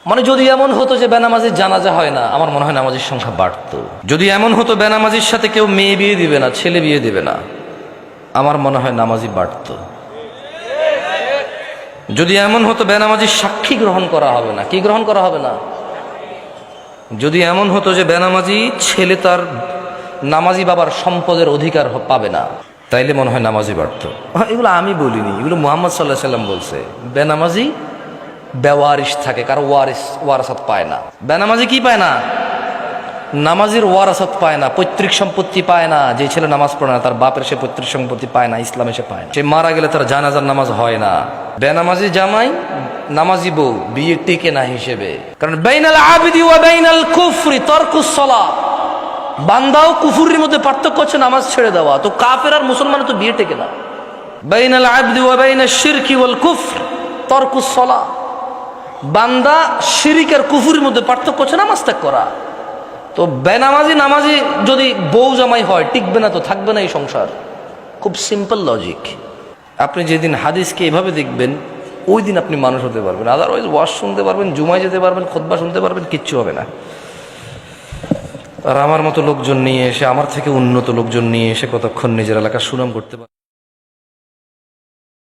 মানে যদি এমন হতো যে বেনামাজির জানাজা হয় না, আমার মনে হয় নামাজির সংখ্যা বাড়তো। যদি এমন হতো বেনামাজির সাথে কেউ মেয়ে বিয়ে দিবে না, ছেলে বিয়ে দিবে না, আমার মনে হয় নামাজি বাড়তো। যদি এমন হতো বেনামাজির সাক্ষী গ্রহণ করা হবে না, কি গ্রহণ করা হবে না, যদি এমন হতো যে বেনামাজি ছেলে তার নামাজি বাবার সম্পদের অধিকার পাবে না, তাইলে মনে হয় নামাজি বাড়তো। এগুলো আমি বলিনি, এগুলো মুহাম্মদ সাল্লাল্লাহু আলাইহি সাল্লাম বলছে। বেনামাজি বেওয়ারিশ থাকে, কারো ওয়ারাসাত পায় না। বেনামাজি কি পায় না? নামাজির ওয়ারাসাত পায় না, পৈতৃক সম্পত্তি পায় না। যে ছেলে নামাজ পড়ে না তার বাপের সে পৈতৃক সম্পত্তি পায় না, ইসলামে সে পায় না। সে মারা গেলে তার জানাজার নামাজ হয় না। বেনামাজি জামাই নামাজি বউ বিয়ে টিকে না হিসেবে, কারণ বাইনাল আবিদি ওয়া বাইনাল কুফরি তারকুস সালাহ, বান্দা ও কুফরির মধ্যে পার্থক্য হচ্ছে নামাজ ছেড়ে দেওয়া। তো কাফের আর মুসলমানের তো বিয়ে টেকে না। বাইনাল আবদি ওয়া বাইনাশ শিরকি ওয়াল কুফর তারকুস সালাহ, বান্দা শিরিক আর কুফরির মধ্যে পার্থক্য হচ্ছে নামাজ ত্যাগ করা। তো বেনামাজি নামাজি যদি বউ জামাই হয়, টিকবে না, তো থাকবে না এই সংসার। খুব সিম্পল লজিক। আপনি যেদিন হাদিসকে এভাবে দেখবেন, ওই দিন আপনি মানুষ হতে পারবেন। আদারওয়াইজ ওয়াজ শুনতে পারবেন, জুমায় যেতে পারবেন, খুতবা শুনতে পারবেন, কিচ্ছু হবে না। আর আমার মতো লোকজন নিয়ে এসে, আমার থেকে উন্নত লোকজন নিয়ে এসে কতক্ষণ নিজের এলাকার সুনাম করতে পারে।